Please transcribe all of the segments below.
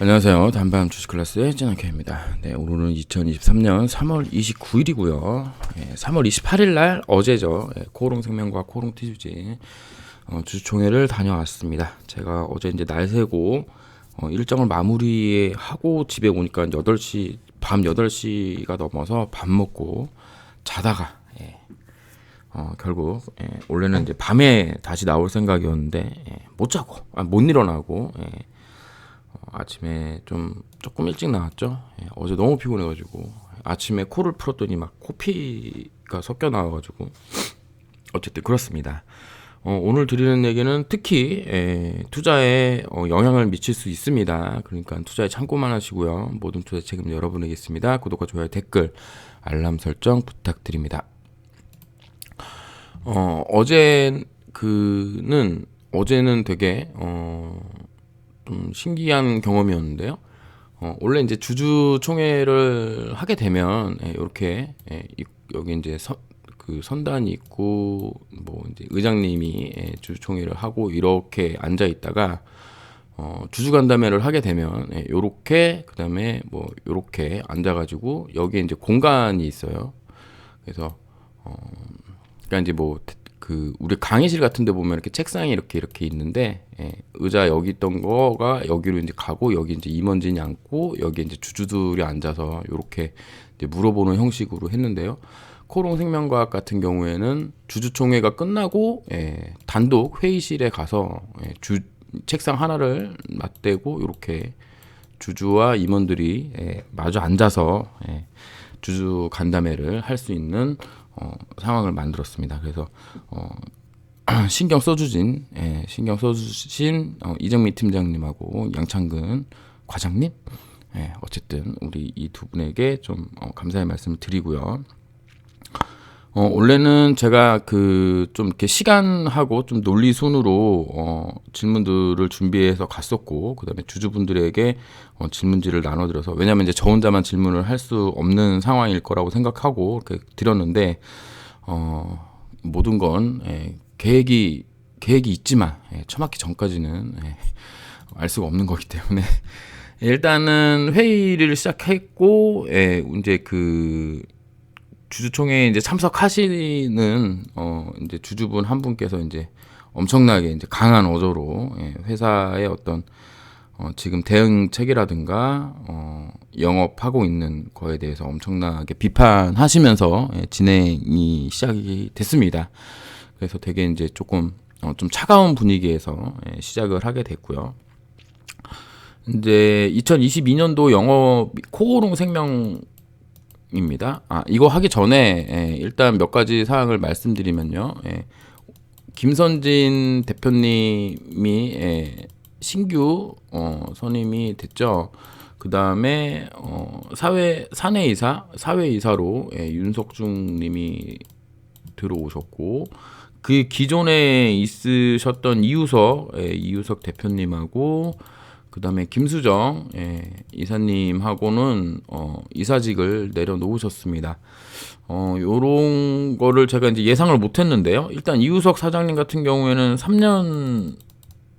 안녕하세요. 단밤 주식 클래스의 진학현입니다. 네, 오늘은 2023년 3월 29일이고요. 3월 28일 날 어제죠. 코오롱생명과 코오롱티주지 주주총회를 다녀왔습니다. 제가 어제 이제 날 새고 일정을 마무리하고 집에 오니까 8시 밤 8시가 넘어서 밥 먹고 자다가 결국 원래는 이제 밤에 다시 나올 생각이었는데 못 자고 못 일어나고 아침에 조금 일찍 나왔죠. 어제 너무 피곤해가지고 아침에 코를 풀었더니 막 코피가 섞여 나와가지고 어쨌든 그렇습니다. 오늘 드리는 얘기는 특히 투자에 영향을 미칠 수 있습니다. 그러니까 투자에 참고만 하시고요. 모든 투자 책임 여러분에게 있습니다. 구독과 좋아요, 댓글, 알람 설정 부탁드립니다. 어제는 되게 좀 신기한 경험이었는데요. 원래 이제 주주총회를 하게 되면 이렇게 여기 이제 그 선단이 있고 뭐 이제 의장님이 주주총회를 하고 이렇게 앉아 있다가 주주간담회를 하게 되면 요렇게 그다음에 뭐 요렇게 앉아가지고 여기에 이제 공간이 있어요. 그래서 그러니까 이제 뭐 그 우리 강의실 같은 데 보면 이렇게 책상이 이렇게 있는데 의자 여기 있던 거가 여기로 이제 가고 여기 이제 임원진이 앉고 여기 이제 주주들이 앉아서 이렇게 이제 물어보는 형식으로 했는데요. 코오롱생명과학 같은 경우에는 주주총회가 끝나고 단독 회의실에 가서 책상 하나를 맞대고 이렇게 주주와 임원들이 마주 앉아서 주주 간담회를 할 수 있는 상황을 만들었습니다. 그래서 신경 써주신 이정미 팀장님하고 양창근 과장님, 어쨌든 우리 이 두 분에게 좀 감사의 말씀을 드리고요. 원래는 제가 좀 이렇게 시간하고 좀 논리순으로 질문들을 준비해서 갔었고, 그다음에 주주분들에게 질문지를 나눠드려서, 왜냐하면 이제 저 혼자만 질문을 할 수 없는 상황일 거라고 생각하고 이렇게 드렸는데 모든 건 계획이 있지만 처맞기 전까지는 알 수가 없는 거기 때문에 일단은 회의를 시작했고 이제 그 주주총회에 이제 참석하시는 이제 주주분 한 분께서 이제 엄청나게 이제 강한 어조로 회사의 어떤 지금 대응책이라든가 영업하고 있는 거에 대해서 엄청나게 비판하시면서 진행이 시작이 됐습니다. 그래서 되게 이제 조금 좀 차가운 분위기에서 시작을 하게 됐고요. 이제 2022년도 영업 코오롱생명 입니다. 이거 하기 전에 일단 몇 가지 사항을 말씀드리면요. 김선진 대표님이 신규 선임이 됐죠. 그 다음에 사회이사로 윤석중님이 들어오셨고, 그 기존에 있으셨던 이우석 대표님하고 그 다음에 김수정 이사님하고는 이사직을 내려놓으셨습니다. 요런 거를 제가 이제 예상을 못했는데요. 일단 이우석 사장님 같은 경우에는 3년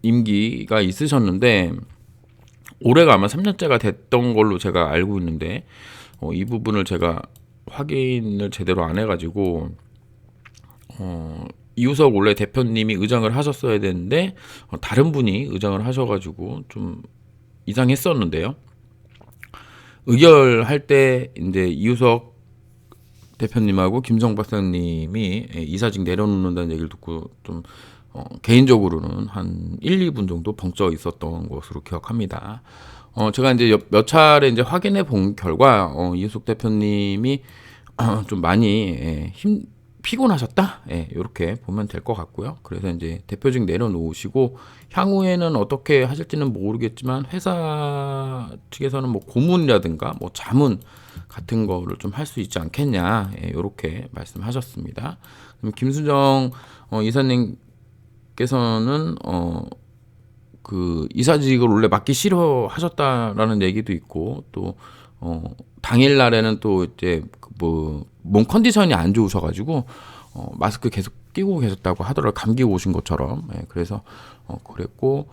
임기가 있으셨는데 올해가 아마 3년째가 됐던 걸로 제가 알고 있는데 이 부분을 제가 확인을 제대로 안 해가지고 이우석 원래 대표님이 의장을 하셨어야 되는데 다른 분이 의장을 하셔가지고 좀 이상했었는데요. 의결할 때 이제 이우석 대표님하고 김성 박사님이 이사직 내려놓는다는 얘기를 듣고 좀 개인적으로는 한 1, 2분 정도 벙쪄 있었던 것으로 기억합니다. 제가 이제 몇 차례 이제 확인해 본 결과 이우석 대표님이 좀 많이 피곤하셨다? 이렇게 보면 될 것 같고요. 그래서 이제 대표직 내려놓으시고 향후에는 어떻게 하실지는 모르겠지만 회사 측에서는 뭐 고문이라든가 뭐 자문 같은 거를 좀 할 수 있지 않겠냐, 이렇게 말씀하셨습니다. 그럼 김수정 이사님께서는 그 이사직을 원래 맡기 싫어하셨다라는 얘기도 있고 또 당일 날에는 또 이제 뭐 몸 컨디션이 안 좋으셔가지고 마스크 계속 끼고 계셨다고 하더라고요. 감기 오신 것처럼. 그래서 그랬고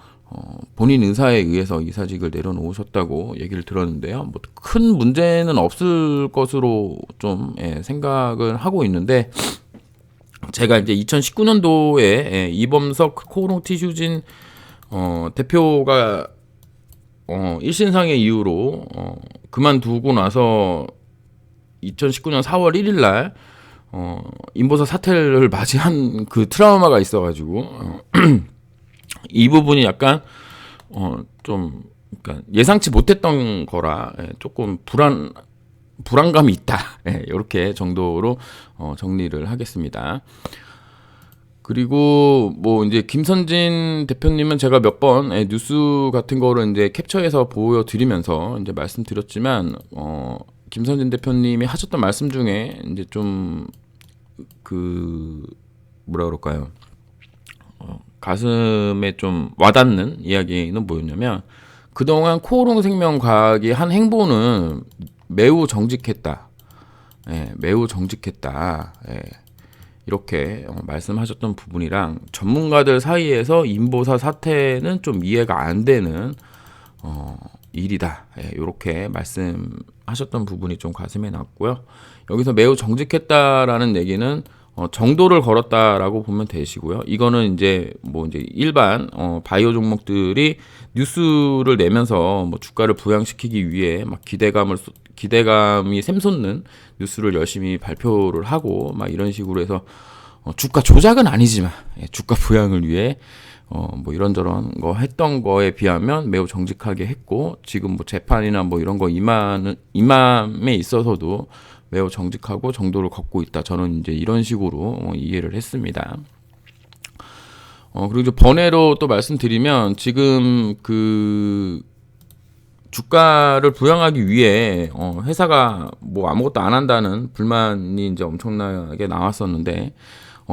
본인 의사에 의해서 이사직을 내려놓으셨다고 얘기를 들었는데요. 뭐 큰 문제는 없을 것으로 좀 생각을 하고 있는데, 제가 이제 2019년도에 이범석 코오롱 티슈진 대표가 일신상의 이유로 그만두고 나서 2019년 4월 1일 날 인보사 사태를 맞이한 그 트라우마가 있어가지고 이 부분이 약간 좀 그러니까 예상치 못했던 거라 조금 불안감이 있다. 이렇게 정도로 정리를 하겠습니다. 그리고 뭐 이제 김선진 대표님은 제가 몇 번 뉴스 같은 거를 이제 캡처해서 보여드리면서 이제 말씀드렸지만 김선진 대표님이 하셨던 말씀 중에 이제 좀 그 뭐라 그럴까요? 가슴에 좀 와닿는 이야기는 뭐였냐면, 그동안 코오롱 생명과학이 한 행보는 매우 정직했다. 매우 정직했다. 이렇게 말씀하셨던 부분이랑, 전문가들 사이에서 인보사 사태는 좀 이해가 안 되는 일이다. 이렇게 말씀하셨던 부분이 좀 가슴에 남고요. 여기서 매우 정직했다라는 얘기는 정도를 걸었다라고 보면 되시고요. 이거는 이제 뭐 이제 일반 바이오 종목들이 뉴스를 내면서 뭐 주가를 부양시키기 위해 막 기대감이 샘솟는 뉴스를 열심히 발표를 하고 막 이런 식으로 해서 주가 조작은 아니지만 주가 부양을 위해 뭐 이런저런 거 했던 거에 비하면 매우 정직하게 했고, 지금 뭐 재판이나 뭐 이런 거 임함에 있어서도 매우 정직하고 정도를 걷고 있다. 저는 이제 이런 식으로 이해를 했습니다. 그리고 이제 번외로 또 말씀드리면, 지금 그 주가를 부양하기 위해 회사가 뭐 아무것도 안 한다는 불만이 이제 엄청나게 나왔었는데,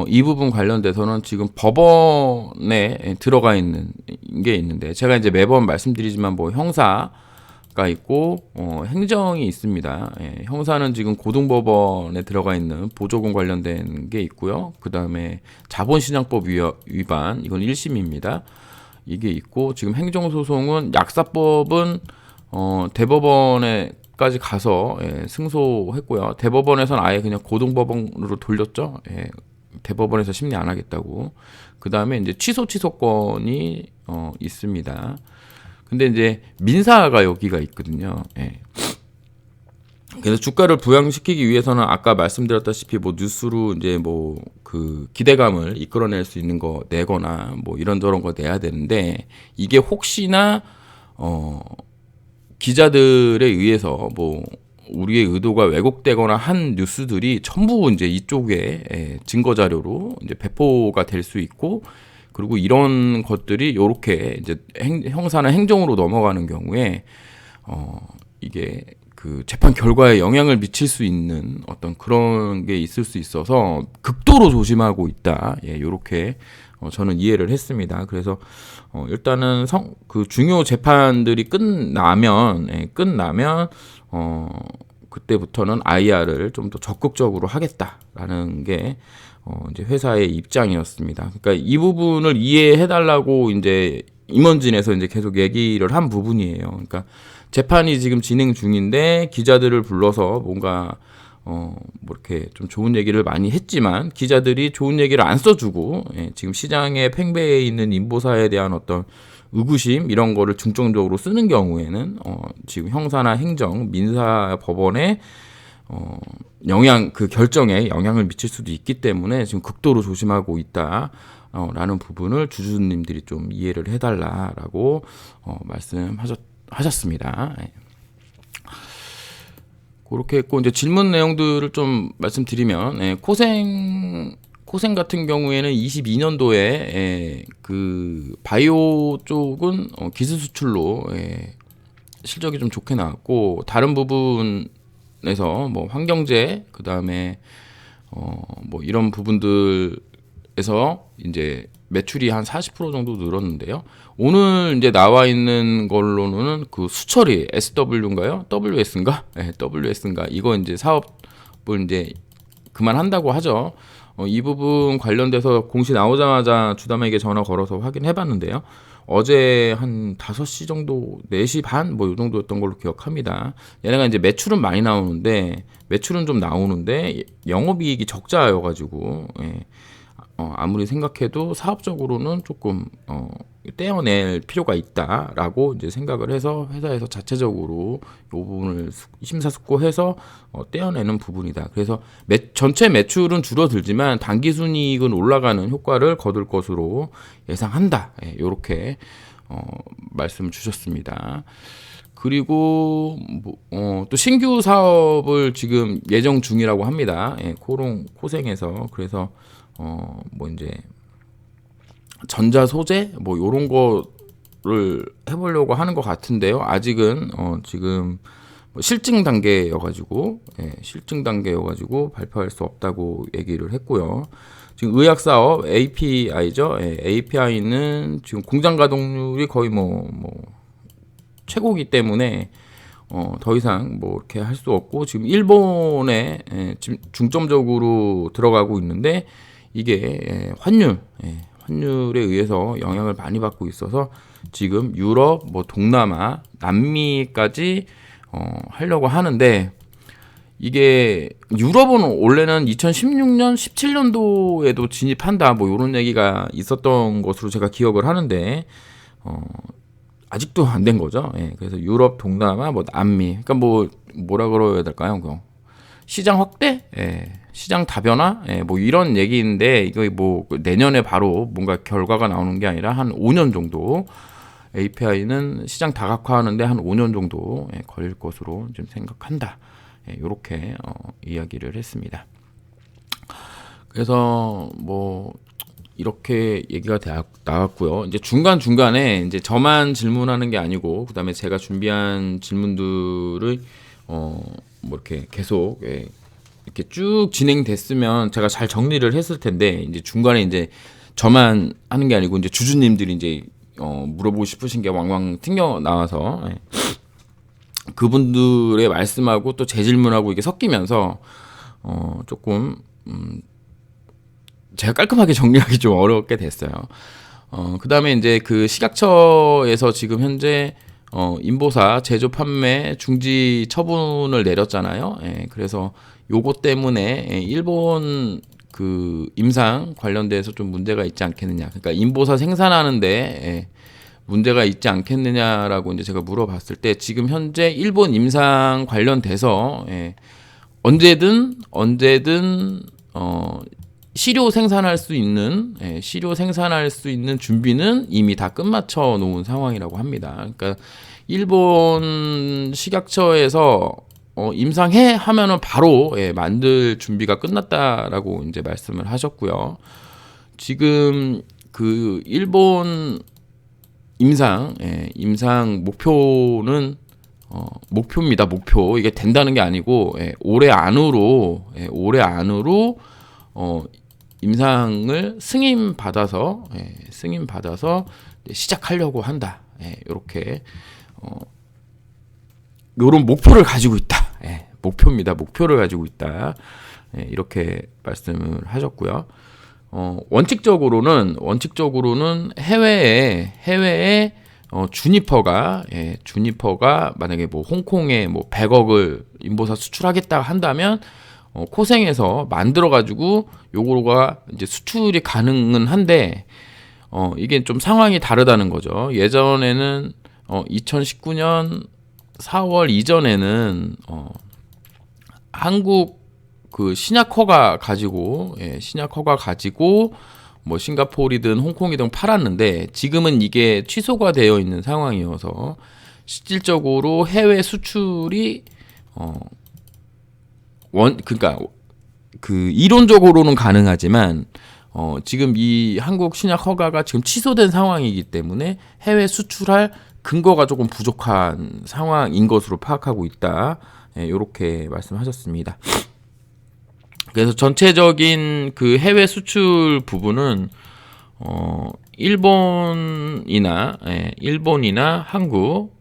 이 부분 관련돼서는 지금 법원에 들어가 있는 게 있는데, 제가 이제 매번 말씀드리지만 뭐 형사가 있고 행정이 있습니다. 형사는 지금 고등법원에 들어가 있는 보조금 관련된 게 있고요. 그 다음에 자본시장법 위반, 이건 1심입니다. 이게 있고, 지금 행정소송은 약사법은 대법원에까지 가서 승소했고요. 대법원에서는 아예 그냥 고등법원으로 돌렸죠. 대법원에서 심리 안 하겠다고. 그 다음에 이제 취소권이 있습니다. 근데 이제 민사가 여기가 있거든요. 그래서 주가를 부양시키기 위해서는 아까 말씀드렸다시피 뭐 뉴스로 이제 뭐 그 기대감을 이끌어낼 수 있는 거 내거나 뭐 이런저런 거 내야 되는데, 이게 혹시나 기자들에 의해서 뭐 우리의 의도가 왜곡되거나 한 뉴스들이 전부 이제 이쪽에 증거 자료로 이제 배포가 될 수 있고, 그리고 이런 것들이 요렇게 이제 형사나 행정으로 넘어가는 경우에 이게 그 재판 결과에 영향을 미칠 수 있는 어떤 그런 게 있을 수 있어서 극도로 조심하고 있다. 요렇게 저는 이해를 했습니다. 그래서 일단은 그 중요 재판들이 끝나면 그때부터는 IR을 좀 더 적극적으로 하겠다라는 게 이제 회사의 입장이었습니다. 그러니까 이 부분을 이해해달라고 이제 임원진에서 이제 계속 얘기를 한 부분이에요. 그러니까 재판이 지금 진행 중인데 기자들을 불러서 뭔가 뭐 이렇게 좀 좋은 얘기를 많이 했지만, 기자들이 좋은 얘기를 안 써주고 지금 시장에 팽배해 있는 인보사에 대한 어떤 의구심 이런 거를 중점적으로 쓰는 경우에는 지금 형사나 행정, 민사 법원에 그 결정에 영향을 미칠 수도 있기 때문에 지금 극도로 조심하고 있다. 라는 부분을 주주님들이 좀 이해를 해달라라고 말씀하셨습니다. 그렇게 했고, 이제 질문 내용들을 좀 말씀드리면, 코생 같은 경우에는 22년도에 그 바이오 쪽은 기술 수출로 실적이 좀 좋게 나왔고, 다른 부분에서 뭐 환경제, 그 다음에 뭐 이런 부분들에서 이제 매출이 한 40% 정도 늘었는데요. 오늘 이제 나와 있는 걸로는 그 수처리 SW인가요? WS인가? WS인가? 이거 이제 사업을 이제 그만한다고 하죠. 이 부분 관련돼서 공시 나오자마자 주담에게 전화 걸어서 확인해봤는데요. 어제 한 5시 정도, 4시 반 뭐 이 정도였던 걸로 기억합니다. 얘네가 이제 매출은 많이 나오는데 매출은 좀 나오는데 영업이익이 적자여가지고 아무리 생각해도 사업적으로는 조금 떼어낼 필요가 있다라고 이제 생각을 해서 회사에서 자체적으로 이 부분을 심사숙고해서 떼어내는 부분이다. 그래서 전체 매출은 줄어들지만 단기순이익은 올라가는 효과를 거둘 것으로 예상한다. 이렇게 말씀을 주셨습니다. 그리고 또 신규 사업을 지금 예정 중이라고 합니다. 코생에서. 그래서 뭐 이제 전자 소재 뭐 요런 거를 해보려고 하는 것 같은데요. 아직은 지금 실증 단계여가지고 발표할 수 없다고 얘기를 했고요. 지금 의학 사업 API죠. API는 지금 공장 가동률이 거의 뭐 최고기 때문에 더 이상 뭐 이렇게 할 수 없고 지금 일본에 중점적으로 들어가고 있는데 이게 환율에 의해서 영향을 많이 받고 있어서 지금 유럽, 뭐 동남아, 남미까지 하려고 하는데 이게 유럽은 원래는 2016년, 17년도에도 진입한다 뭐 이런 얘기가 있었던 것으로 제가 기억을 하는데 아직도 안 된 거죠. 그래서 유럽, 동남아, 뭐 남미, 그러니까 뭐라 그래야 될까요? 시장 확대, 시장 다변화, 뭐 이런 얘기인데 이거 뭐 내년에 바로 뭔가 결과가 나오는 게 아니라 한 5년 정도 API는 시장 다각화하는데 한 5년 정도 걸릴 것으로 좀 생각한다. 이렇게 이야기를 했습니다. 그래서 뭐 이렇게 얘기가 나왔고요. 이제 중간중간에 이제 저만 질문하는 게 아니고 그다음에 제가 준비한 질문들을 뭐 이렇게 계속 이렇게 쭉 진행됐으면 제가 잘 정리를 했을 텐데 이제 중간에 이제 저만 하는 게 아니고 이제 주주님들이 이제 물어보고 싶으신 게 왕왕 튕겨 나와서 그분들의 말씀하고 또 제 질문하고 이게 섞이면서 조금 제가 깔끔하게 정리하기 좀 어렵게 됐어요. 그 다음에 이제 그 식약처에서 지금 현재 인보사 제조 판매 중지 처분을 내렸잖아요. 그래서 요거 때문에 일본 그 임상 관련돼서 좀 문제가 있지 않겠느냐. 그러니까 인보사 생산하는데 문제가 있지 않겠느냐라고 이제 제가 물어봤을 때 지금 현재 일본 임상 관련돼서 언제든 시료 생산할 수 있는 준비는 이미 다 끝마쳐 놓은 상황이라고 합니다. 그러니까 일본 식약처에서 임상해 하면은 바로 만들 준비가 끝났다라고 이제 말씀을 하셨고요. 지금 그 일본 임상 목표는 목표입니다. 목표. 이게 된다는 게 아니고 올해 안으로 임상을 승인받아서 시작하려고 한다. 이렇게 이런 목표를 가지고 있다. 목표입니다. 목표를 가지고 있다. 이렇게 말씀을 하셨고요. 원칙적으로는 해외에 주니퍼가 만약에 뭐 홍콩에 뭐 100억을 인보사 수출하겠다 한다면 코생에서 만들어 가지고 요거가 이제 수출이 가능은 한데 이게 좀 상황이 다르다는 거죠. 예전에는 2019년 4월 이전에는 한국 그 신약 허가 가지고 뭐 싱가포르이든 홍콩이든 팔았는데 지금은 이게 취소가 되어 있는 상황이어서 실질적으로 해외 수출이 그러니까 그 이론적으로는 가능하지만 지금 이 한국 신약 허가가 지금 취소된 상황이기 때문에 해외 수출할 근거가 조금 부족한 상황인 것으로 파악하고 있다. 이렇게 말씀하셨습니다. 그래서 전체적인 그 해외 수출 부분은 일본이나 한국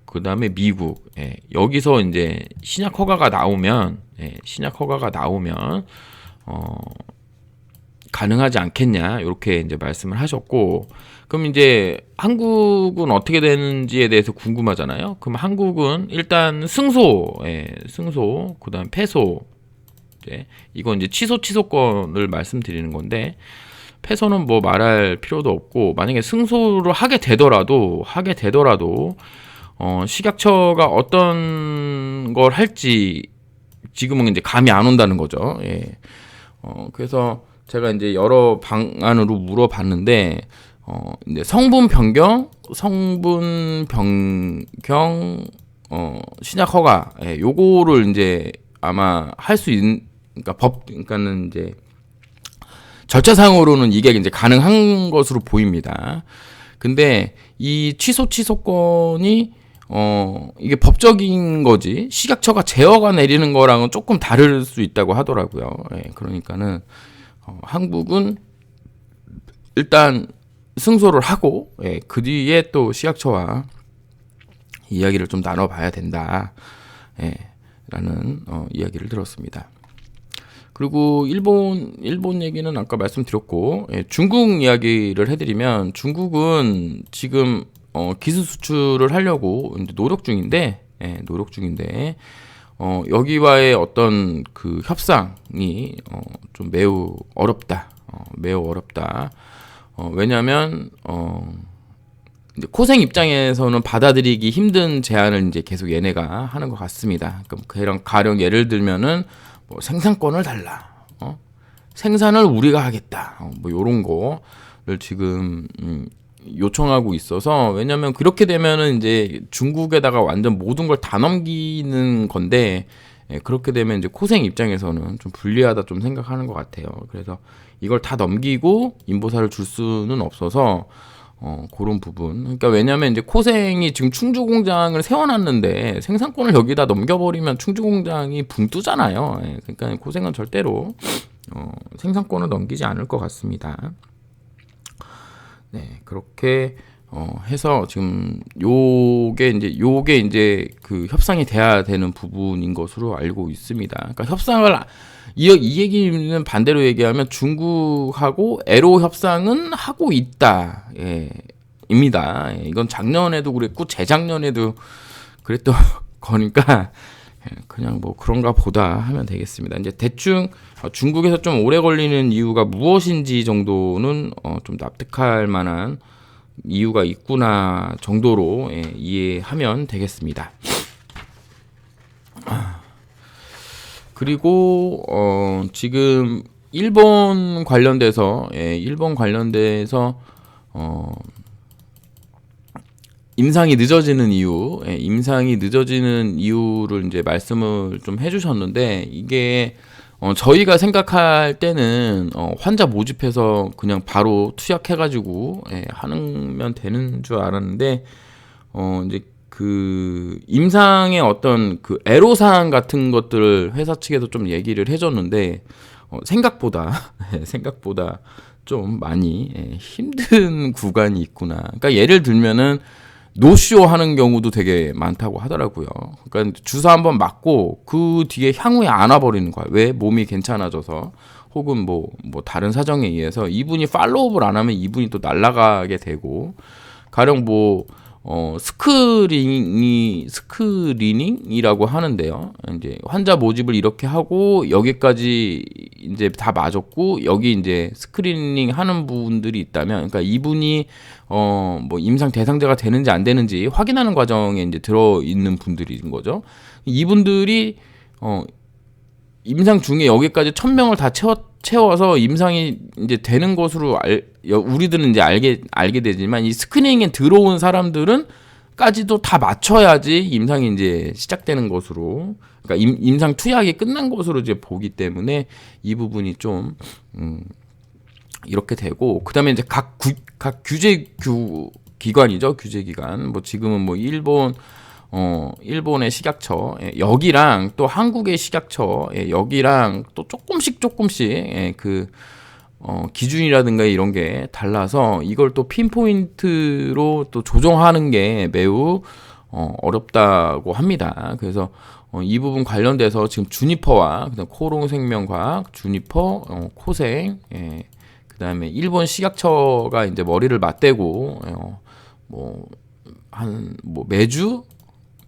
그다음에 미국 여기서 이제 신약 허가가 나오면 가능하지 않겠냐 이렇게 이제 말씀을 하셨고, 그럼 이제 한국은 어떻게 되는지에 대해서 궁금하잖아요. 그럼 한국은 일단 승소, 그다음 패소, 이건 이제 취소권을 말씀드리는 건데, 패소는 뭐 말할 필요도 없고, 만약에 승소를 하게 되더라도 식약처가 어떤 걸 할지 지금은 이제 감이 안 온다는 거죠. 그래서 제가 이제 여러 방안으로 물어봤는데, 이제 성분 변경, 신약 허가, 요거를 이제 아마 할 수 있는, 그러니까는 이제 절차상으로는 이게 이제 가능한 것으로 보입니다. 근데 이 취소권이 이게 법적인 거지 식약처가 제어가 내리는 거랑은 조금 다를 수 있다고 하더라고요. 그러니까는 한국은 일단 승소를 하고, 그 뒤에 또 식약처와 이야기를 좀 나눠봐야 된다, 라는 이야기를 들었습니다. 그리고 일본 얘기는 아까 말씀드렸고, 중국 이야기를 해드리면, 중국은 지금 기술 수출을 하려고 이제 노력 중인데, 여기와의 어떤 그 협상이 좀 매우 어렵다. 왜냐하면 이제 코생 입장에서는 받아들이기 힘든 제안을 이제 계속 얘네가 하는 것 같습니다. 그럼 가령 예를 들면은 뭐 생산권을 달라, 생산을 우리가 하겠다, 뭐 요런 거를 지금 요청하고 있어서, 왜냐면 그렇게 되면은 이제 중국에다가 완전 모든 걸 다 넘기는 건데, 그렇게 되면 이제 코생 입장에서는 좀 불리하다 좀 생각하는 것 같아요. 그래서 이걸 다 넘기고 인보사를 줄 수는 없어서 그런 부분. 그러니까 왜냐면 이제 코생이 지금 충주 공장을 세워놨는데 생산권을 여기다 넘겨버리면 충주 공장이 붕 뜨잖아요. 그러니까 코생은 절대로 생산권을 넘기지 않을 것 같습니다. 그렇게 해서 지금 요게 이제 그 협상이 돼야 되는 부분인 것으로 알고 있습니다. 그러니까 협상을 이 얘기는 반대로 얘기하면 중국하고 애로 협상은 하고 있다, 입니다. 이건 작년에도 그랬고 재작년에도 그랬던 거니까 그냥 뭐 그런가 보다 하면 되겠습니다. 이제 대충 중국에서 좀 오래 걸리는 이유가 무엇인지 정도는 좀 납득할 만한 이유가 있구나 정도로 이해하면 되겠습니다. 그리고 지금 일본 관련돼서 임상이 늦어지는 이유를 이제 말씀을 좀 해주셨는데, 이게 저희가 생각할 때는 환자 모집해서 그냥 바로 투약해가지고 하면 되는 줄 알았는데, 이제 그 임상의 어떤 그 애로사항 같은 것들을 회사 측에서 좀 얘기를 해줬는데, 생각보다 좀 많이 힘든 구간이 있구나. 그러니까 예를 들면은 노쇼 하는 경우도 되게 많다고 하더라고요. 그러니까 주사 한번 맞고 그 뒤에 향후에 안 와버리는 거야. 왜? 몸이 괜찮아져서, 혹은 뭐 다른 사정에 의해서 이분이 팔로우업을 안 하면 이분이 또 날아가게 되고, 가령 뭐 스크리닝이라고 하는데요. 이제 환자 모집을 이렇게 하고 여기까지 이제 다 맞았고 여기 이제 스크리닝 하는 분들이 있다면, 그러니까 이분이 뭐 임상 대상자가 되는지 안 되는지 확인하는 과정에 이제 들어 있는 분들인 거죠. 이분들이 임상 중에 여기까지 1000명을 다 채워서 임상이 이제 되는 것으로 우리들은 이제 알게 되지만, 이 스크리닝에 들어온 사람들은 까지도 다 맞춰야지 임상이 이제 시작되는 것으로, 그러니까 임상 투약이 끝난 것으로 이제 보기 때문에 이 부분이 좀 이렇게 되고, 그다음에 이제 각 규제 기관이죠. 규제 기관. 뭐 지금은 뭐 일본의 식약처, 여기랑 또 한국의 식약처, 여기랑 또 조금씩 그 기준이라든가 이런 게 달라서 이걸 또 핀포인트로 또 조정하는 게 매우 어렵다고 합니다. 그래서 이 부분 관련돼서 지금 주니퍼와 그다음 코롱생명과학, 주니퍼, 코생, 그다음에 일본 식약처가 이제 머리를 맞대고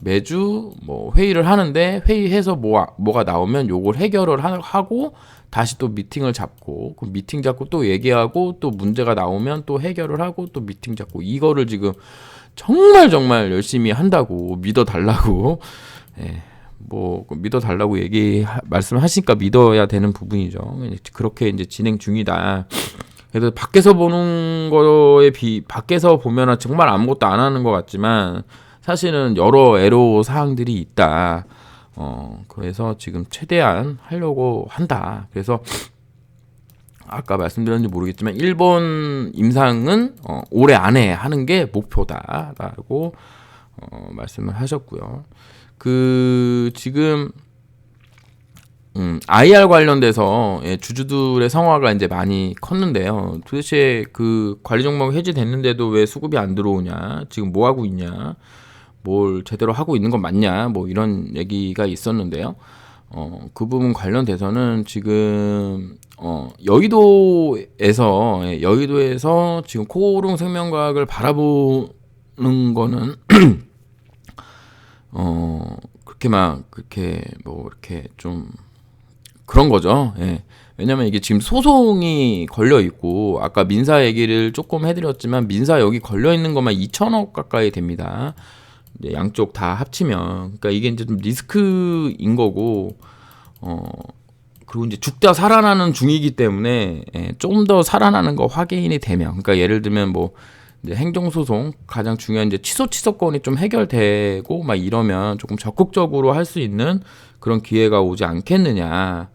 매주 뭐 회의를 하는데 회의해서 뭐가 나오면 요걸 해결을 하고 다시 또 미팅을 잡고 그 미팅 잡고 또 얘기하고 또 문제가 나오면 또 해결을 하고 또 미팅 잡고 이거를 지금 정말 열심히 한다고 믿어달라고 뭐 믿어달라고 말씀하시니까 믿어야 되는 부분이죠. 그렇게 이제 진행 중이다. 그래서 밖에서 보는 밖에서 보면은 정말 아무것도 안 하는 것 같지만 사실은 여러 애로 사항들이 있다. 그래서 지금 최대한 하려고 한다. 그래서 아까 말씀드렸는지 모르겠지만 일본 임상은 올해 안에 하는 게 목표다라고 말씀을 하셨고요. 지금 IR 관련돼서 주주들의 성화가 이제 많이 컸는데요. 도대체 그 관리 종목 해지됐는데도 왜 수급이 안 들어오냐? 지금 뭐 하고 있냐? 뭘 제대로 하고 있는 건 맞냐? 뭐 이런 얘기가 있었는데요. 그 부분 관련돼서는 지금 여의도에서 지금 코오롱 생명과학을 바라보는 거는 이렇게 좀 그런 거죠. 예. 왜냐면 이게 지금 소송이 걸려 있고 아까 민사 얘기를 조금 해드렸지만 민사 여기 걸려 있는 것만 2천억 가까이 됩니다. 이제 양쪽 다 합치면 그러니까 이게 이제 좀 리스크인 거고 그리고 이제 죽다 살아나는 중이기 때문에 좀 더 살아나는 거 확인이 되면 그러니까 예를 들면 뭐 이제 행정소송 가장 중요한 이제 취소권이 좀 해결되고 막 이러면 조금 적극적으로 할 수 있는 그런 기회가 오지 않겠느냐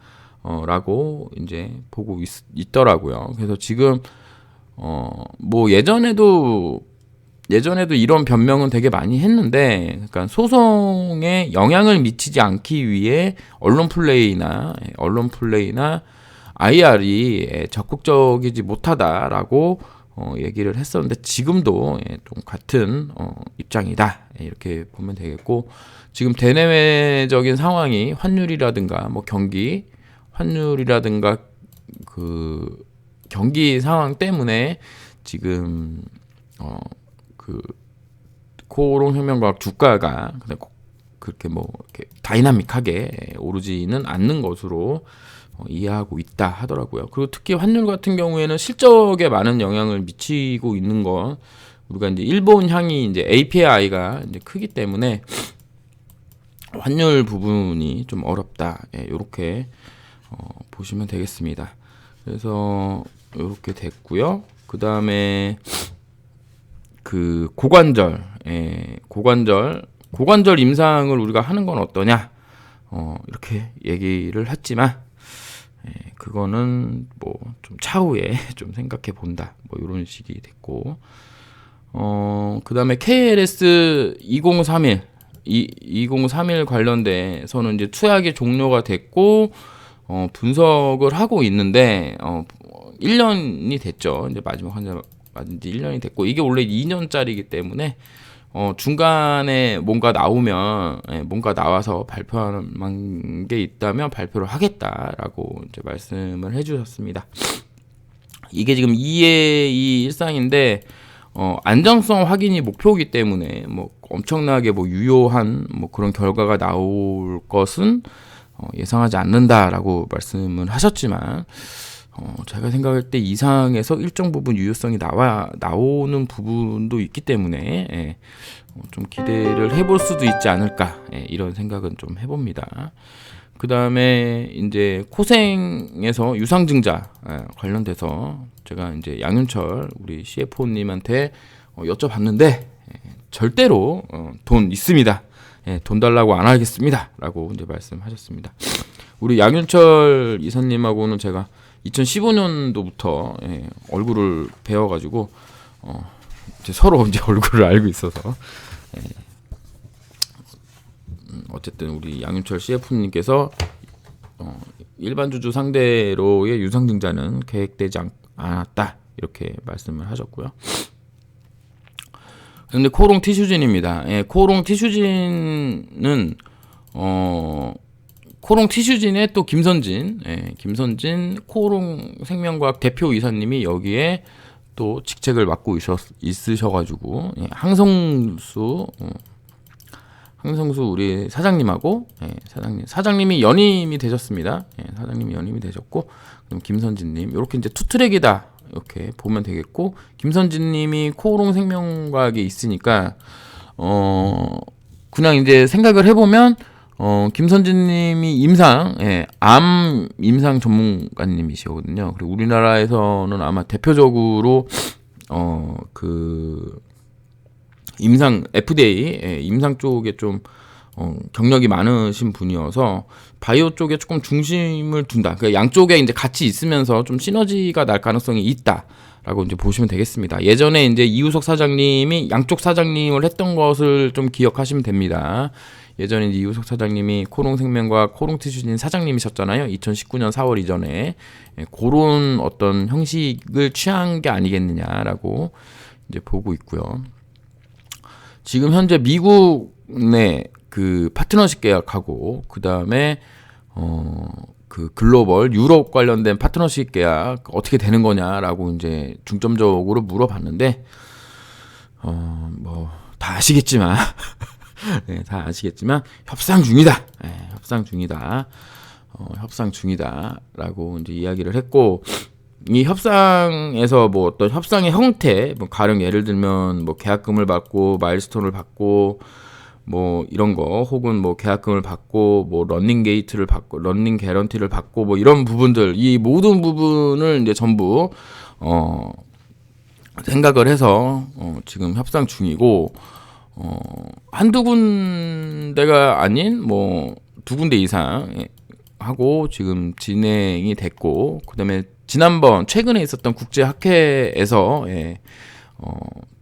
라고 이제 보고 있더라고요. 그래서 지금 뭐 예전에도 이런 변명은 되게 많이 했는데 그러니까 소송에 영향을 미치지 않기 위해 언론 플레이나 IR이 적극적이지 못하다라고 얘기를 했었는데 지금도 좀 같은 입장이다 이렇게 보면 되겠고 지금 대내외적인 상황이 환율이라든가 뭐 환율이라든가 그 경기 상황 때문에 지금 코오롱 혁명과학 주가가 그렇게 뭐 이렇게 다이나믹하게 오르지는 않는 것으로 이해하고 있다 하더라고요. 그리고 특히 환율 같은 경우에는 실적에 많은 영향을 미치고 있는 건 우리가 이제 일본 향이 이제 API가 이제 크기 때문에 환율 부분이 좀 어렵다. 이렇게 보시면 되겠습니다. 그래서 이렇게 됐고요. 그 다음에 그 고관절 임상을 우리가 하는 건 어떠냐? 이렇게 얘기를 했지만 그거는 뭐 좀 차후에 좀 생각해 본다. 뭐 이런 식이 됐고, 그 다음에 KLS 2031 관련돼서는 이제 투약이 종료가 됐고, 분석을 하고 있는데, 1년이 됐죠. 이제 마지막 환자 맞은 지 1년이 됐고, 이게 원래 2년짜리이기 때문에, 중간에 뭔가 나와서 발표하는 게 있다면 발표를 하겠다라고 이제 말씀을 해주셨습니다. 이게 지금 2의 2 일상인데, 안정성 확인이 목표이기 때문에 뭐 엄청나게 뭐 유효한 뭐 그런 결과가 나올 것은 예상하지 않는다라고 말씀을 하셨지만, 제가 생각할 때 이상에서 일정 부분 유효성이 나오는 부분도 있기 때문에 좀 기대를 해볼 수도 있지 않을까 이런 생각은 좀 해봅니다. 그 다음에 이제 코생에서 유상증자 관련돼서 제가 이제 양윤철 우리 CFO님한테 여쭤봤는데 절대로 돈 있습니다. 돈 달라고 안 하겠습니다라고 이제 말씀하셨습니다. 우리 양윤철 이사님하고는 제가 2015년도부터 얼굴을 배워가지고 이제 서로 이제 얼굴을 알고 있어서 어쨌든 우리 양윤철 CF님께서 일반 주주 상대로의 유상증자는 계획되지 않았다 이렇게 말씀을 하셨고요. 근데 코오롱 티슈진입니다. 코오롱 티슈진은 코롱 티슈진의 또 김선진, 김선진 코롱 생명과학 대표 이사님이 여기에 또 직책을 맡고 있으셔가지고 항성수 우리 사장님하고 사장님이 연임이 되셨습니다. 사장님이 연임이 되셨고, 그럼 김선진님 이렇게 이제 투트랙이다 이렇게 보면 되겠고, 김선진님이 코롱 생명과학에 있으니까 그냥 이제 생각을 해보면 김선진님이 암 임상 전문가님이시거든요. 그리고 우리나라에서는 아마 대표적으로 그 임상 FDA 임상 쪽에 좀 경력이 많으신 분이어서 바이오 쪽에 조금 중심을 둔다. 그러니까 양쪽에 이제 같이 있으면서 좀 시너지가 날 가능성이 있다라고 이제 보시면 되겠습니다. 예전에 이제 이우석 사장님이 양쪽 사장님을 했던 것을 좀 기억하시면 됩니다. 예전에 이제 이우석 사장님이 코롱생명과 코롱티슈진 사장님이셨잖아요. 2019년 4월 이전에 그런 어떤 형식을 취한 게 아니겠느냐라고 이제 보고 있고요. 지금 현재 미국 내 그 파트너십 계약하고 그 다음에 그 글로벌 유럽 관련된 파트너십 계약 어떻게 되는 거냐라고 이제 중점적으로 물어봤는데 뭐 다 아시겠지만 다 아시겠지만 협상 중이다. 협상 중이다라고 이제 이야기를 했고, 이 협상에서 뭐 어떤 협상의 형태, 뭐 가령 예를 들면 뭐 계약금을 받고 마일스톤을 받고 뭐 이런 거, 혹은 뭐 계약금을 받고 뭐 러닝 게이트를 받고 러닝 개런티를 받고 뭐 이런 부분들, 이 모든 부분을 이제 전부 생각을 해서 지금 협상 중이고, 한두 군데가 아닌 뭐 두 군데 이상 하고 지금 진행이 됐고, 그다음에 최근에 있었던 국제학회에서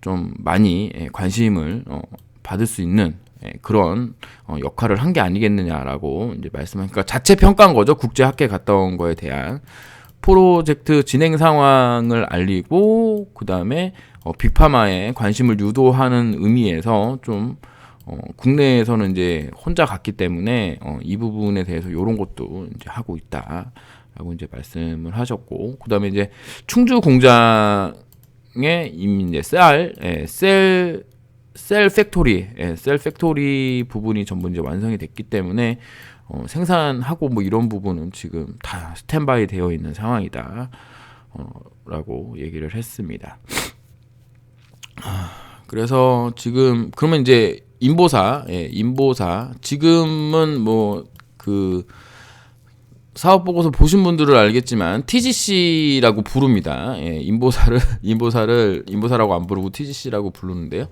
좀 많이 관심을 받을 수 있는 그런 역할을 한 게 아니겠느냐라고 이제 말씀하니까, 자체 평가한 거죠. 국제학회 갔다 온 거에 대한 프로젝트 진행 상황을 알리고, 그 다음에 빅파마에 관심을 유도하는 의미에서 좀 국내에서는 이제 혼자 갔기 때문에 이 부분에 대해서 이런 것도 이제 하고 있다라고 이제 말씀을 하셨고, 그 다음에 이제 충주 공장에 이미 이제 셀 팩토리 부분이 전부 이제 완성이 됐기 때문에 생산하고 뭐 이런 부분은 지금 다 스탠바이 되어 있는 상황이다 라고 얘기를 했습니다. 그래서 지금 그러면 이제 인보사 지금은 뭐 그 사업 보고서 보신 분들은 알겠지만 TGC라고 부릅니다. 인보사라고 안 부르고 TGC라고 부르는데요.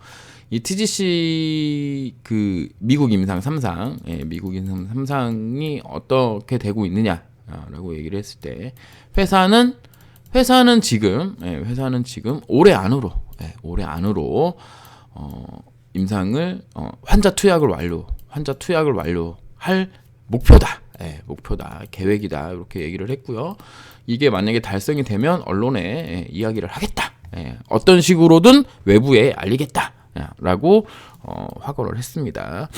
이 TGC 그 미국 임상 3상이 어떻게 되고 있느냐라고 얘기를 했을 때, 회사는 지금 올해 안으로 임상을 환자 투약을 완료할 목표다. 계획이다. 이렇게 얘기를 했고요. 이게 만약에 달성이 되면 언론에 이야기를 하겠다. 어떤 식으로든 외부에 알리겠다라고 확언을 했습니다.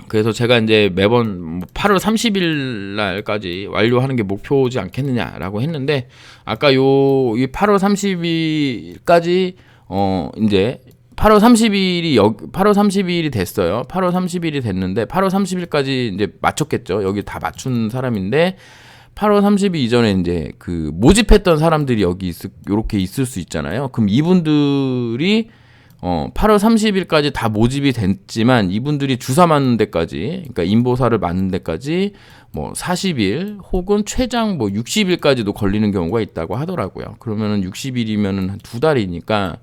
그래서 제가 이제 매번 8월 30일 날까지 완료하는 게 목표지 않겠느냐라고 했는데, 아까 이 8월 30일까지 이제 8월 30일이 됐어요. 8월 30일이 됐는데 8월 30일까지 이제 맞췄겠죠. 여기 다 맞춘 사람인데 8월 30일 이전에 이제 그 모집했던 사람들이 여기 이렇게 있을 수 있잖아요. 그럼 이분들이 8월 30일까지 다 모집이 됐지만, 이분들이 주사 맞는 데까지, 그러니까 인보사를 맞는 데까지 뭐 40일 혹은 최장 뭐 60일까지도 걸리는 경우가 있다고 하더라고요. 그러면은 60일이면은 한 2달이니까,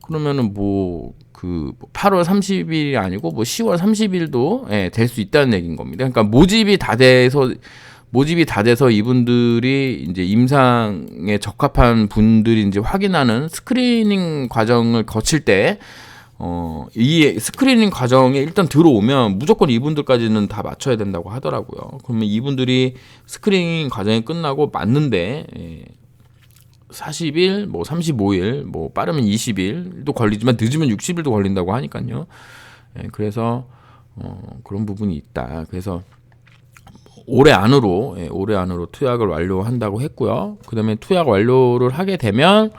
그러면은 뭐 그 8월 30일이 아니고 뭐 10월 30일도 될 수 있다는 얘기인 겁니다. 그러니까 모집이 다 돼서 이분들이 이제 임상에 적합한 분들이 이제 확인하는 스크리닝 과정을 거칠 때, 이 스크리닝 과정에 일단 들어오면 무조건 이분들까지는 다 맞춰야 된다고 하더라고요. 그러면 이분들이 스크리닝 과정이 끝나고 맞는데 40일, 뭐 35일, 뭐 빠르면 20일도 걸리지만 늦으면 60일도 걸린다고 하니까요. 그래서 그런 부분이 있다. 그래서 올해 안으로 투약을 완료한다고 했고요. 그다음에 투약 완료를 하게 되면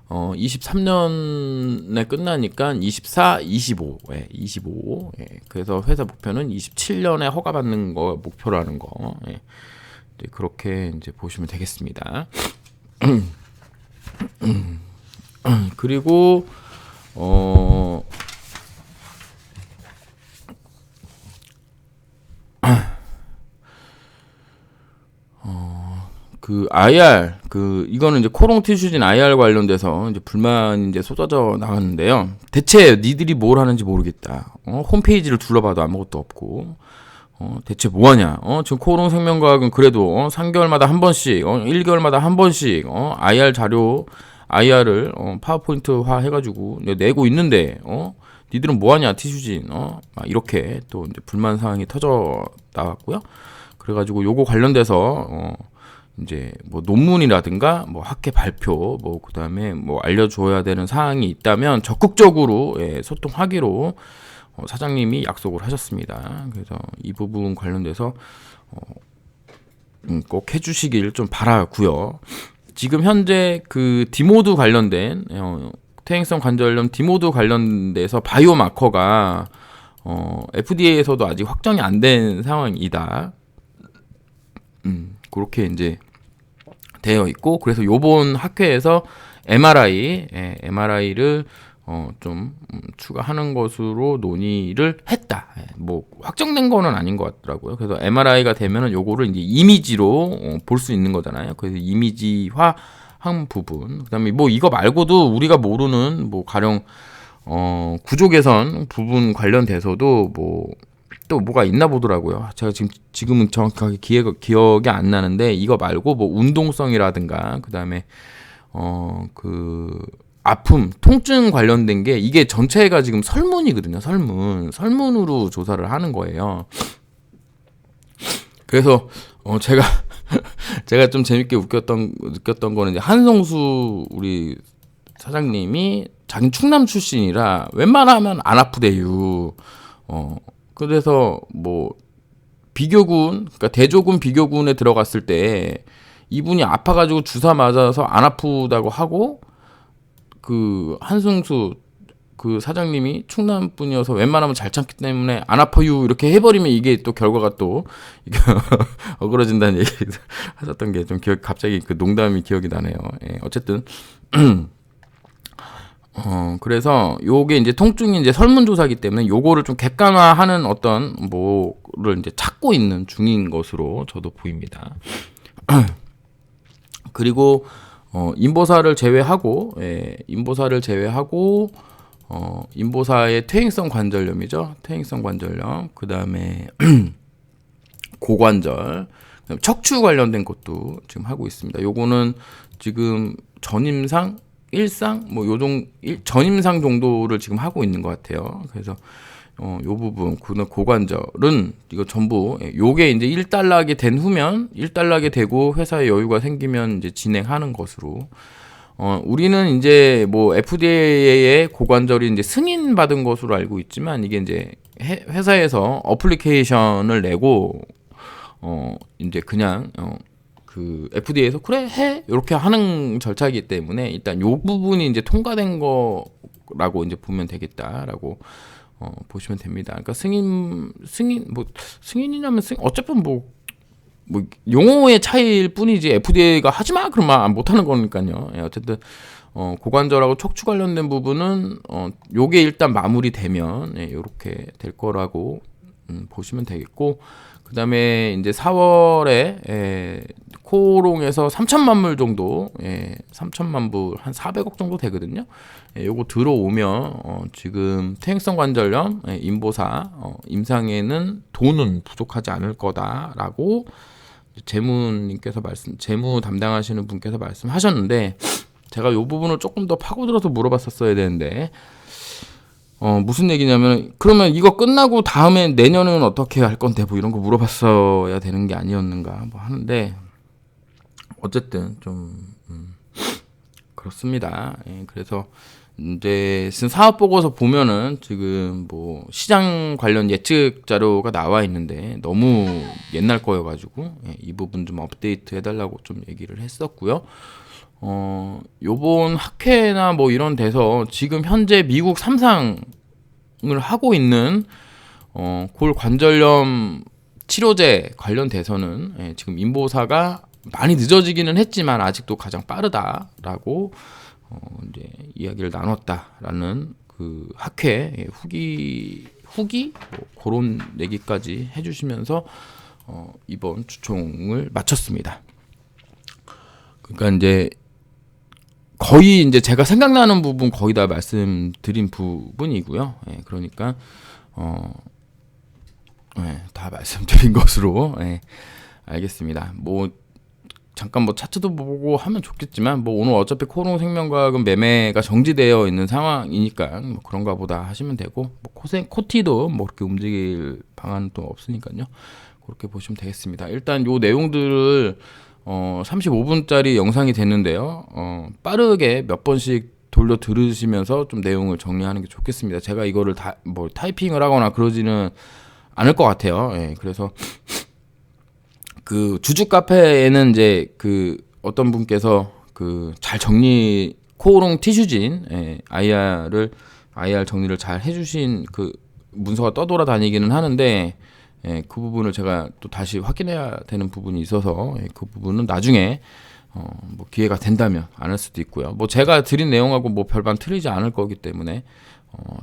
23년에 끝나니까 24, 25, 25. 그래서 회사 목표는 27년에 허가받는 거 목표라는 거. 이제 그렇게 이제 보시면 되겠습니다. 그리고 그 IR 이거는 이제 코롱 티슈진 IR 관련돼서 이제 불만이 이제 쏟아져 나갔는데요. 대체 니들이 뭘 하는지 모르겠다. 홈페이지를 둘러봐도 아무것도 없고. 대체 뭐하냐? 지금 코롱 생명과학은 그래도 3개월마다 한 번씩, 1개월마다 한 번씩 IR 자료, IR을 파워포인트화 해가지고 내고 있는데, 니들은 뭐하냐? 티슈진, 막 이렇게 또 이제 불만 사항이 터져 나왔고요. 그래가지고 요거 관련돼서 이제 뭐 논문이라든가 뭐 학회 발표 뭐 그다음에 뭐 알려줘야 되는 사항이 있다면 적극적으로 소통하기로 사장님이 약속을 하셨습니다. 그래서 이 부분 관련돼서 꼭 해주시길 좀 바라고요. 지금 현재 그 디모드 관련된 퇴행성 관절염 디모드 관련돼서 바이오마커가 FDA에서도 아직 확정이 안 된 상황이다. 그렇게 이제 되어 있고, 그래서 요번 학회에서 MRI를 좀 추가하는 것으로 논의를 했다. 뭐 확정된 거는 아닌 것 같더라고요. 그래서 MRI가 되면은 요거를 이제 이미지로 볼 수 있는 거잖아요. 그래서 이미지화 한 부분, 그다음에 뭐 이거 말고도 우리가 모르는 뭐 가령 구조 개선 부분 관련돼서도 뭐 또 뭐가 있나 보더라고요. 제가 지금은 정확하게 기억이 안 나는데, 이거 말고 뭐 운동성이라든가 그다음에 그 아픔, 통증 관련된 게 이게 전체가 지금 설문이거든요. 설문으로 조사를 하는 거예요. 그래서 제가 좀 재밌게 느꼈던 거는 이제 한성수 우리 사장님이 자기 충남 출신이라 웬만하면 안 아프대요. 그래서 뭐 비교군, 그러니까 대조군 비교군에 들어갔을 때 이분이 아파가지고 주사 맞아서 안 아프다고 하고, 그 한승수 그 사장님이 충남 분이어서 웬만하면 잘 참기 때문에 안 아파요 이렇게 해버리면 이게 또 결과가 또 어그러진다는 얘기 하셨던 게 좀 갑자기 그 농담이 기억이 나네요. 어쨌든 그래서 요게 이제 통증이 이제 설문조사이기 때문에 요거를 좀 객관화하는 어떤 뭐를 이제 찾고 있는 중인 것으로 저도 보입니다. 그리고 인보사를 제외하고 인보사의 퇴행성 관절염이죠. 퇴행성 관절염. 그다음에 고관절, 척추 관련된 것도 지금 하고 있습니다. 요거는 지금 전임상 1상 뭐 전임상 정도를 지금 하고 있는 것 같아요. 그래서 요 부분 고관절은 이거 전부 요게 이제 1달러게 된 후면 1달러게 되고 회사에 여유가 생기면 이제 진행하는 것으로, 우리는 이제 뭐 FDA의 고관절이 이제 승인 받은 것으로 알고 있지만, 이게 이제 회사에서 어플리케이션을 내고 이제 그냥 그 FDA에서 그래 해 이렇게 하는 절차이기 때문에 일단 요 부분이 이제 통과된 거라고 이제 보면 되겠다라고 보시면 됩니다. 그러니까 승인이냐면 어차피 뭐 용어의 차이일 뿐이지 FDA가 하지 마 그러면 못 하는 거니까요. 어쨌든 고관절하고 척추 관련된 부분은 요게 일단 마무리되면 이렇게 될 거라고 보시면 되겠고, 그다음에 이제 4월에 코롱에서 3천만 불 정도, 3천만 불 한 400억 정도 되거든요. 요거 들어오면 지금 퇴행성 관절염 인보사 임상에는 돈은 부족하지 않을 거다라고 재무 담당하시는 분께서 말씀하셨는데, 제가 요 부분을 조금 더 파고들어서 물어봤었어야 되는데, 무슨 얘기냐면, 그러면 이거 끝나고 다음에 내년은 어떻게 할 건데 뭐 이런 거 물어봤어야 되는 게 아니었는가 뭐 하는데, 어쨌든 좀 그렇습니다. 그래서 이제 사업 보고서 보면은 지금 뭐 시장 관련 예측 자료가 나와 있는데 너무 옛날 거여가지고 이 부분 좀 업데이트 해달라고 좀 얘기를 했었고요. 요번 학회나 뭐 이런 데서 지금 현재 미국 3상을 하고 있는 골 관절염 치료제 관련돼서는 지금 인보사가 많이 늦어지기는 했지만 아직도 가장 빠르다라고 이제 이야기를 나눴다라는 그 학회 후기 뭐 그런 얘기까지 해주시면서 이번 주총을 마쳤습니다. 그러니까 이제 거의 이제 제가 생각나는 부분 거의 다 말씀드린 부분이고요. 그러니까 다 말씀드린 것으로 알겠습니다. 뭐 잠깐 뭐 차트도 보고 하면 좋겠지만 뭐 오늘 어차피 코롱생명과학은 매매가 정지되어 있는 상황이니까 뭐 그런가 보다 하시면 되고 뭐 코티도 뭐 그렇게 움직일 방안은 또 없으니까요. 그렇게 보시면 되겠습니다. 일단 요 내용들을 35분짜리 영상이 됐는데요. 빠르게 몇 번씩 돌려 들으시면서 좀 내용을 정리하는 게 좋겠습니다. 제가 이거를 뭐 타이핑을 하거나 그러지는 않을 것 같아요. 그래서 그 주주 카페에는 이제 그 어떤 분께서 그 잘 정리 코오롱 티슈진 IR 정리를 잘 해주신 그 문서가 떠돌아다니기는 하는데 그 부분을 제가 또 다시 확인해야 되는 부분이 있어서 그 부분은 나중에 뭐 기회가 된다면 안 할 수도 있고요. 뭐 제가 드린 내용하고 뭐 별반 틀리지 않을 거기 때문에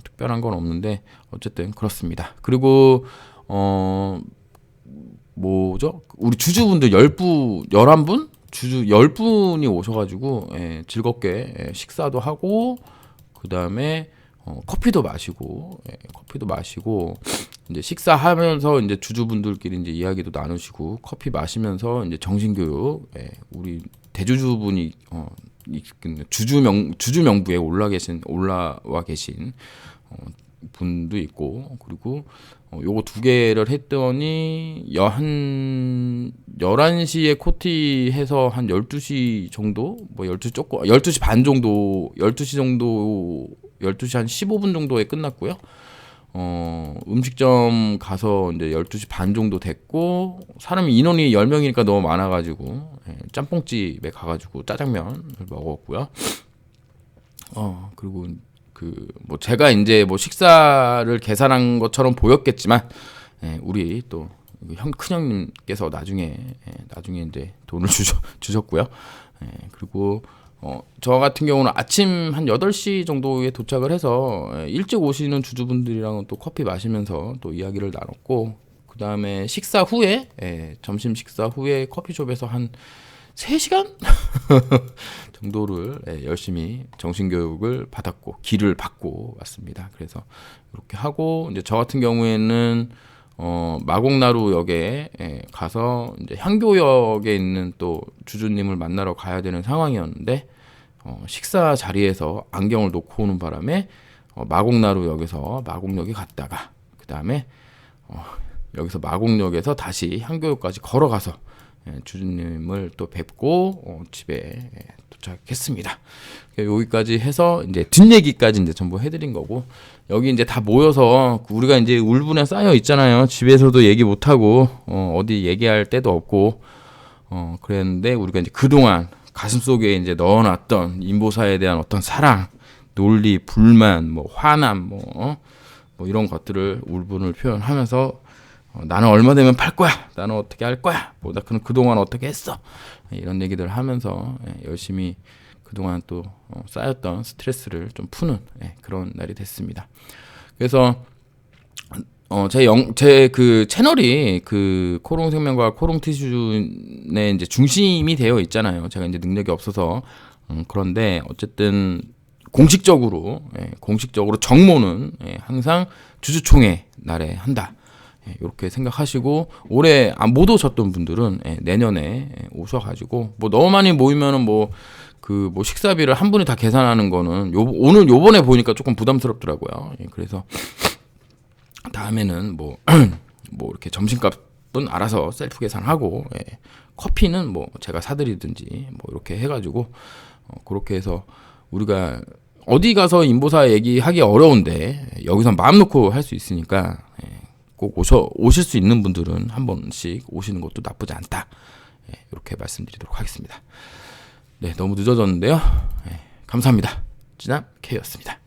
특별한 건 없는데 어쨌든 그렇습니다. 그리고 뭐죠? 우리 주주분들 11분? 주주 10분이 오셔가지고 즐겁게 식사도 하고 그 다음에 커피도 마시고 이제 식사하면서 이제 주주분들끼리 이제 이야기도 나누시고 커피 마시면서 이제 정신교육 우리 대주주분이 주주 명부에 올라와 계신 분도 있고 그리고 요거 두 개를 했더니 한 11시에 코티해서 한 12시 정도 뭐 12시 반 정도 12시 한 15분 정도에 끝났고요. 음식점 가서 이제 12시 반 정도 됐고 사람이 인원이 10명이니까 너무 많아가지고 짬뽕집에 가가지고 짜장면을 먹었고요. 그리고 뭐 제가 이제 뭐 식사를 계산한 것처럼 보였겠지만 우리 또 큰형님께서 나중에 이제 돈을 주셨고요. 그리고 저 같은 경우는 아침 한 8시 정도에 도착을 해서 일찍 오시는 주주분들이랑은 또 커피 마시면서 또 이야기를 나눴고 그 다음에 식사 후에 점심 식사 후에 커피숍에서 한 3시간 정도를 열심히 정신교육을 받았고 길을 받고 왔습니다. 그래서 이렇게 하고 이제 저 같은 경우에는 마곡나루역에 가서 이제 향교역에 있는 또 주주님을 만나러 가야 되는 상황이었는데 식사 자리에서 안경을 놓고 오는 바람에 마곡나루역에서 마곡역에 갔다가 그 다음에 여기서 마곡역에서 다시 향교역까지 걸어가서 주주님을 또 뵙고 집에 도착했습니다. 여기까지 해서 이제 뒷얘기까지 이제 전부 해드린 거고 여기 이제 다 모여서 우리가 이제 울분에 쌓여 있잖아요. 집에서도 얘기 못 하고 어디 얘기할 데도 없고 그랬는데 우리가 이제 그동안 가슴 속에 이제 넣어놨던 인보사에 대한 어떤 사랑, 논리, 불만, 뭐 화남, 뭐 이런 것들을 울분을 표현하면서 나는 얼마 되면 팔 거야. 나는 어떻게 할 거야. 뭐 나 그동안 어떻게 했어. 이런 얘기들 하면서 열심히 그동안 또 쌓였던 스트레스를 좀 푸는 그런 날이 됐습니다. 그래서 제 그 채널이 그 코롱생명과 코롱티슈의 이제 중심이 되어 있잖아요. 제가 이제 능력이 없어서 그런데 어쨌든 공식적으로 정모는 항상 주주총회 날에 한다. 이렇게 생각하시고 올해 못 오셨던 분들은 내년에 오셔가지고 뭐 너무 많이 모이면은 뭐 식사비를 한 분이 다 계산하는 거는 오늘 요번에 보니까 조금 부담스럽더라고요. 그래서 다음에는 뭐 이렇게 점심값은 알아서 셀프 계산하고 커피는 뭐 제가 사드리든지 뭐 이렇게 해가지고 그렇게 해서 우리가 어디 가서 인보사 얘기하기 어려운데 여기서 마음 놓고 할 수 있으니까 꼭 오실 수 있는 분들은 한 번씩 오시는 것도 나쁘지 않다. 이렇게 말씀드리도록 하겠습니다. 네, 너무 늦어졌는데요. 감사합니다. 찌남 K였습니다.